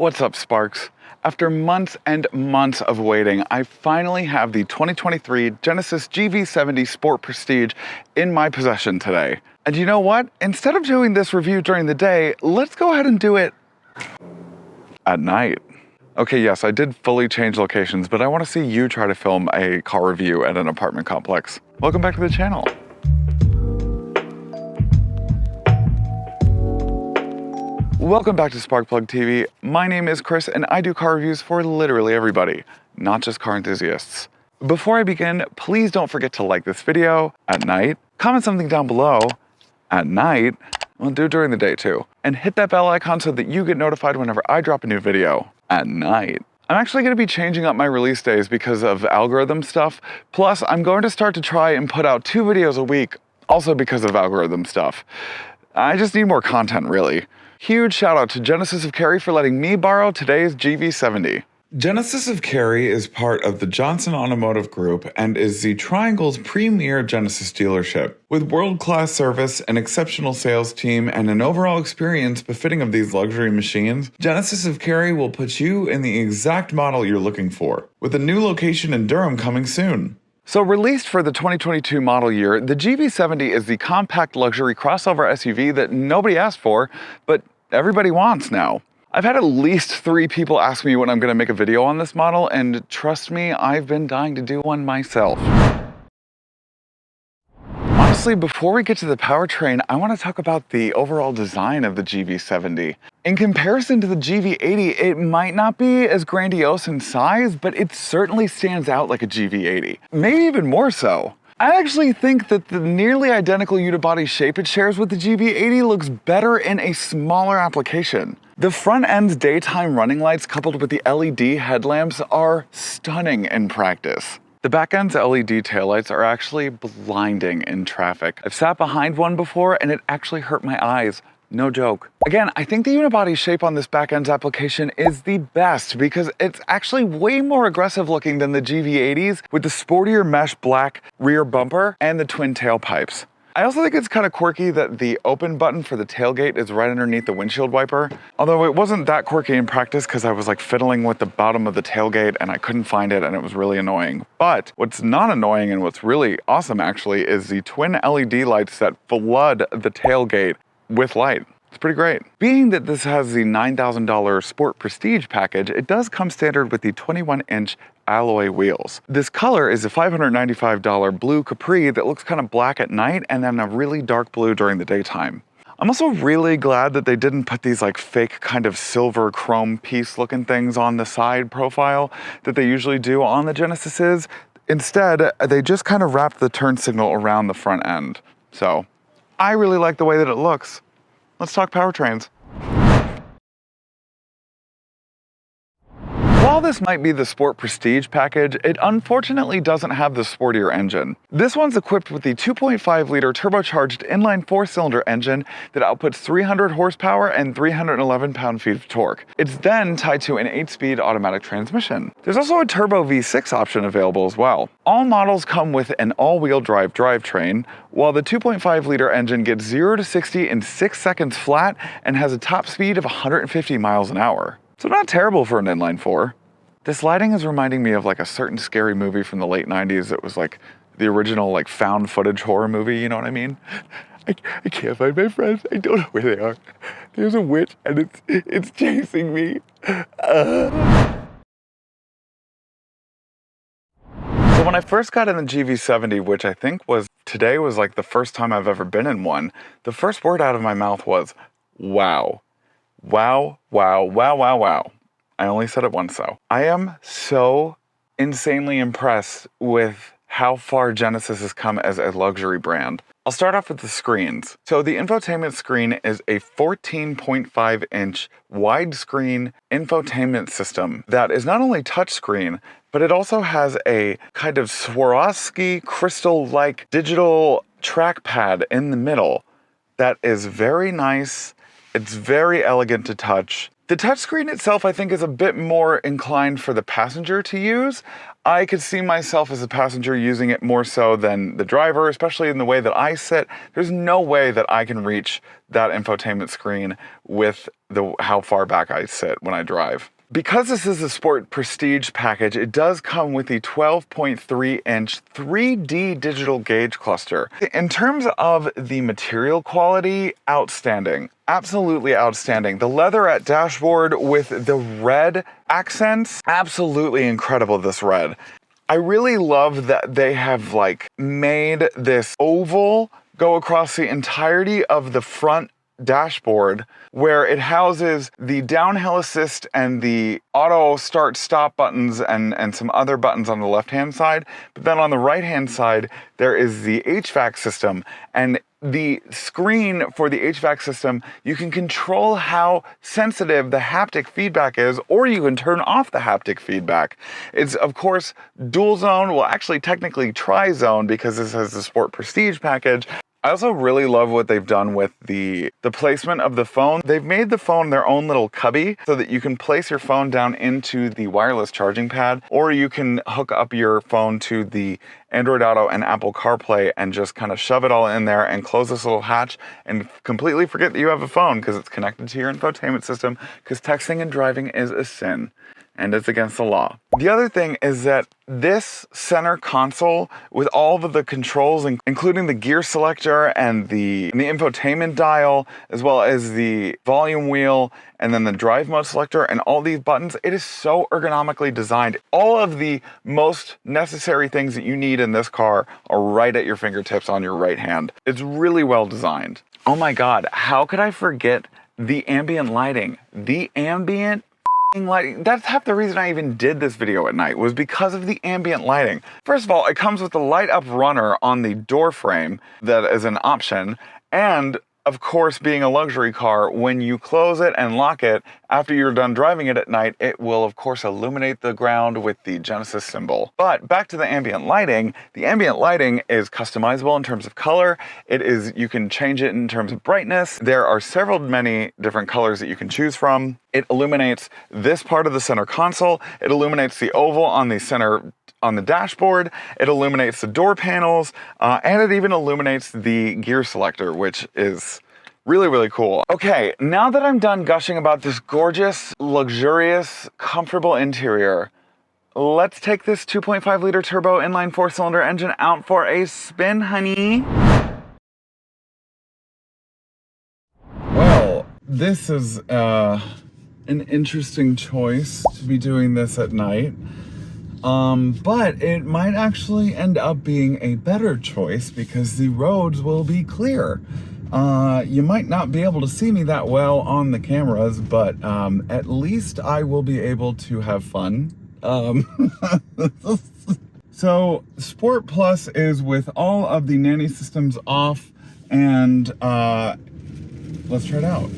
What's up, Sparks? After months and months of waiting, I finally have the 2023 Genesis GV70 Sport Prestige in my possession today. And you know what? Instead of doing this review during the day, let's go ahead and do it at night. Okay, yes, I did fully change locations, but I want to see you try to film a car review at an apartment complex. Welcome back to the channel. Welcome back to Sparkplug TV. My name is Chris and I do car reviews for literally everybody, not just car enthusiasts. Before I begin, please don't forget to like this video at night, comment something down below at night, well, do it during the day too, and hit that bell icon so that you get notified whenever I drop a new video at night. I'm actually going to be changing up my release days because of algorithm stuff, plus I'm going to start to try and put out 2 videos a week, also because of algorithm stuff. I just need more content, really. Huge shout out to Genesis of Cary for letting me borrow today's GV70. Genesis of Cary is part of the Johnson Automotive Group and is the Triangle's premier Genesis dealership. With world-class service, an exceptional sales team, and an overall experience befitting of these luxury machines, Genesis of Cary will put you in the exact model you're looking for, with a new location in Durham coming soon. So released for the 2022 model year, the GV70 is the compact luxury crossover SUV that nobody asked for, but everybody wants now. I've had at least 3 people ask me when I'm going to make a video on this model, and trust me, I've been dying to do one myself. Honestly, before we get to the powertrain, I want to talk about the overall design of the GV70. In comparison to the GV80, it might not be as grandiose in size, but it certainly stands out like a GV80. Maybe even more so. I actually think that the nearly identical unibody shape it shares with the GV80 looks better in a smaller application. The front end's daytime running lights coupled with the LED headlamps are stunning in practice. The back end's LED taillights are actually blinding in traffic. I've sat behind one before and it actually hurt my eyes. No joke. Again, I think the unibody shape on this back end's application is the best because it's actually way more aggressive looking than the GV80s with the sportier mesh black rear bumper and the twin tailpipes. I also think it's kind of quirky that the open button for the tailgate is right underneath the windshield wiper. Although it wasn't that quirky in practice because I was like fiddling with the bottom of the tailgate and I couldn't find it and it was really annoying. But what's not annoying and what's really awesome actually is the twin LED lights that flood the tailgate with light. It's pretty great. Being that this has the $9,000 Sport Prestige package, it does come standard with the 21-inch alloy wheels. This color is a $595 blue Capri that looks kind of black at night and then a really dark blue during the daytime. I'm also really glad that they didn't put these like fake kind of silver chrome piece looking things on the side profile that they usually do on the Genesises. Instead, they just kind of wrapped the turn signal around the front end. So I really like the way that it looks. Let's talk powertrains. While this might be the Sport Prestige package, it unfortunately doesn't have the sportier engine. This one's equipped with the 2.5-liter turbocharged inline 4-cylinder engine that outputs 300 horsepower and 311 pound-feet of torque. It's then tied to an 8-speed automatic transmission. There's also a turbo V6 option available as well. All models come with an all-wheel drive drivetrain, while the 2.5-liter engine gets 0 to 60 in 6 seconds flat and has a top speed of 150 miles an hour. So not terrible for an inline 4. This lighting is reminding me of like a certain scary movie from the late 90s. It was like the original like found footage horror movie, you know what I mean? I can't find my friends. I don't know where they are. There's a witch and it's chasing me. So when I first got in the GV70, which I think today was like the first time I've ever been in one, the first word out of my mouth was, wow. Wow, wow, wow, wow, wow. I only said it once though. I am so insanely impressed with how far Genesis has come as a luxury brand. I'll start off with the screens. So the infotainment screen is a 14.5-inch widescreen infotainment system that is not only touchscreen, but it also has a kind of Swarovski crystal-like digital trackpad in the middle that is very nice. It's very elegant to touch. The touchscreen itself, I think, is a bit more inclined for the passenger to use. I could see myself as a passenger using it more so than the driver, especially in the way that I sit. There's no way that I can reach that infotainment screen with how far back I sit when I drive. Because this is a Sport Prestige package, it does come with the 12.3-inch 3D digital gauge cluster. In terms of the material quality, outstanding. Absolutely outstanding. The leatherette dashboard with the red accents, absolutely incredible, this red. I really love that they have made this oval go across the entirety of the front dashboard, where it houses the downhill assist and the auto start stop buttons and some other buttons on the left hand side. But then on the right hand side, there is the HVAC system, and the screen for the HVAC system, you can control how sensitive the haptic feedback is, or you can turn off the haptic feedback. It's, of course, dual zone, well, actually technically tri-zone, because this has the Sport Prestige package. I also really love what they've done with the placement of the phone. They've made the phone their own little cubby so that you can place your phone down into the wireless charging pad, or you can hook up your phone to the Android Auto and Apple CarPlay and just kind of shove it all in there and close this little hatch and completely forget that you have a phone because it's connected to your infotainment system, because texting and driving is a sin and it's against the law. The other thing is that this center console with all of the controls, including the gear selector and the infotainment dial, as well as the volume wheel and then the drive mode selector and all these buttons, it is so ergonomically designed. All of the most necessary things that you need in this car are right at your fingertips on your right hand. It's really well designed. Oh my God, how could I forget the ambient lighting? The ambient lighting. That's half the reason I even did this video at night, was because of the ambient lighting. First of all, it comes with the light up runner on the door frame that is an option, and of course, being a luxury car, when you close it and lock it after you're done driving it at night, it will of course illuminate the ground with the Genesis symbol. But back to the ambient lighting. The ambient lighting is customizable in terms of color. You can change it in terms of brightness. There are many different colors that you can choose from. It illuminates this part of the center console. It illuminates the oval on the dashboard. It illuminates the door panels, and it even illuminates the gear selector, which is really, really cool. Okay, now that I'm done gushing about this gorgeous, luxurious, comfortable interior, let's take this 2.5 liter turbo inline 4-cylinder engine out for a spin, honey. Well, this is an interesting choice to be doing this at night. But it might actually end up being a better choice because the roads will be clear. You might not be able to see me that well on the cameras, but at least I will be able to have fun. So Sport Plus is with all of the nanny systems off, and let's try it out.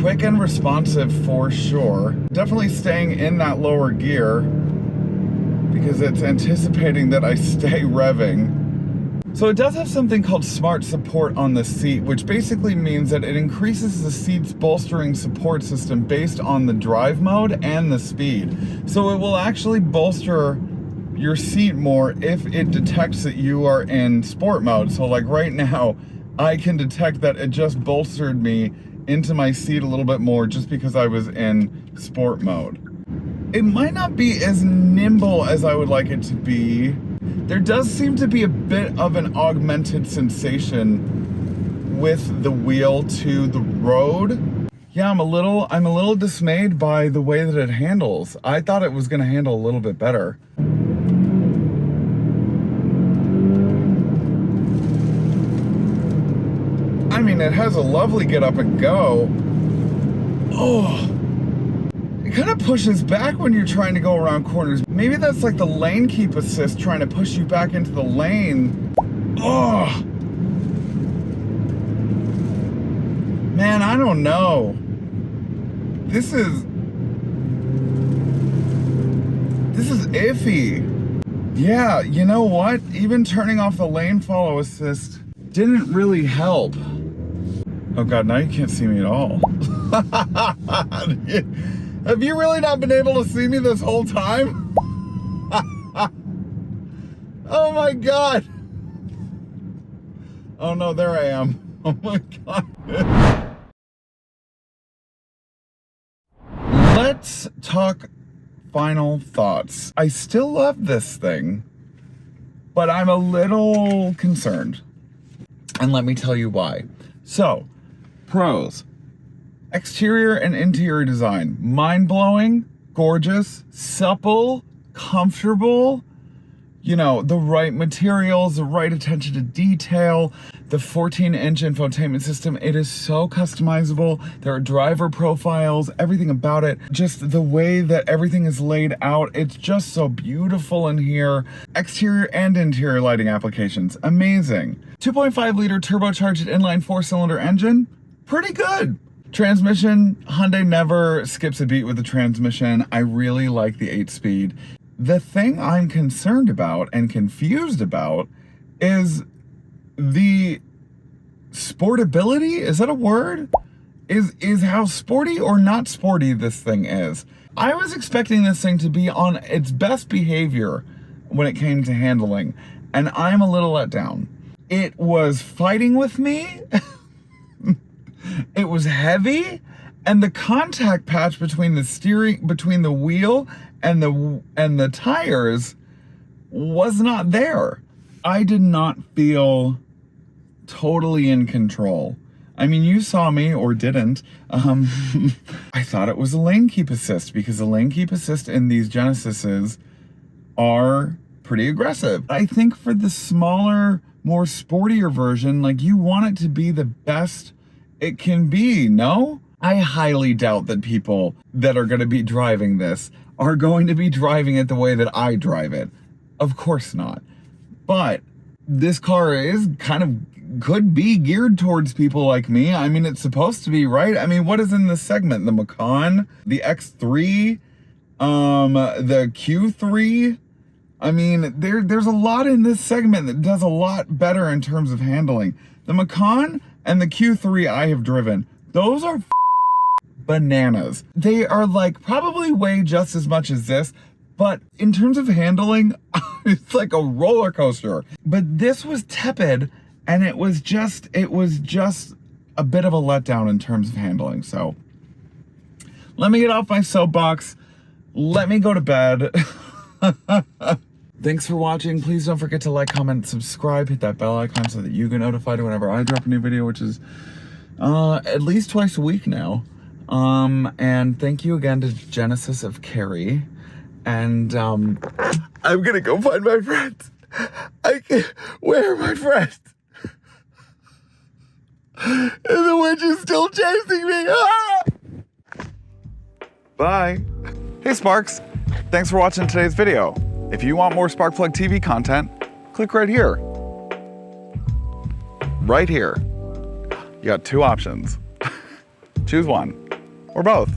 Quick and responsive for sure. Definitely staying in that lower gear because it's anticipating that I stay revving. So it does have something called smart support on the seat, which basically means that it increases the seat's bolstering support system based on the drive mode and the speed. So it will actually bolster your seat more if it detects that you are in sport mode. So like right now, I can detect that it just bolstered me into my seat a little bit more just because I was in sport mode. It might not be as nimble as I would like it to be. There does seem to be a bit of an augmented sensation with the wheel to the road. Yeah, I'm a little dismayed by the way that it handles. I thought it was gonna handle a little bit better. I mean, it has a lovely get up and go. Oh, it kind of pushes back when you're trying to go around corners. Maybe that's like the lane keep assist trying to push you back into the lane. Oh, man, I don't know. This is iffy. Yeah, you know what? Even turning off the lane follow assist didn't really help. Oh God, now you can't see me at all. Have you really not been able to see me this whole time? Oh my God. Oh no, there I am. Oh my God. Let's talk final thoughts. I still love this thing, but I'm a little concerned. And let me tell you why. So, pros. Exterior and interior design. Mind-blowing, gorgeous, supple, comfortable. You know, the right materials, the right attention to detail, the 14-inch infotainment system. It is so customizable. There are driver profiles, everything about it. Just the way that everything is laid out. It's just so beautiful in here. Exterior and interior lighting applications. Amazing. 2.5 liter turbocharged inline 4-cylinder engine. Pretty good. Transmission, Hyundai never skips a beat with the transmission. I really like the 8-speed. The thing I'm concerned about and confused about is the sportability. Is that a word? Is how sporty or not sporty this thing is. I was expecting this thing to be on its best behavior when it came to handling, and I'm a little let down. It was fighting with me. It was heavy, and the contact patch between the wheel and the tires was not there. I did not feel totally in control. I mean, you saw me or didn't. I thought it was a lane keep assist, because the lane keep assist in these Genesises are pretty aggressive. I think for the smaller, more sportier version, like, you want it to be the best it can be, no? I highly doubt that people that are going to be driving this are going to be driving it the way that I drive it. Of course not. But this car is could be geared towards people like me. I mean, it's supposed to be, right? I mean, what is in this segment? The Macan, the X3, the Q3. I mean, there's a lot in this segment that does a lot better in terms of handling. The Macan and the Q3 I have driven, those are bananas. They are like probably weigh just as much as this, but in terms of handling, it's like a roller coaster. But this was tepid, and it was just a bit of a letdown in terms of handling. So let me get off my soapbox. Let me go to bed. Thanks for watching. Please don't forget to like, comment, subscribe, hit that bell icon so that you get notified whenever I drop a new video, which is at least twice a week now. And thank you again to Genesis of Cary. And I'm gonna go find my friends. Where are my friends? And the witch is still chasing me. Ah! Bye. Hey Sparks, thanks for watching today's video. If you want more Sparkplug TV content, click right here. Right here. You got two options. Choose one, or both.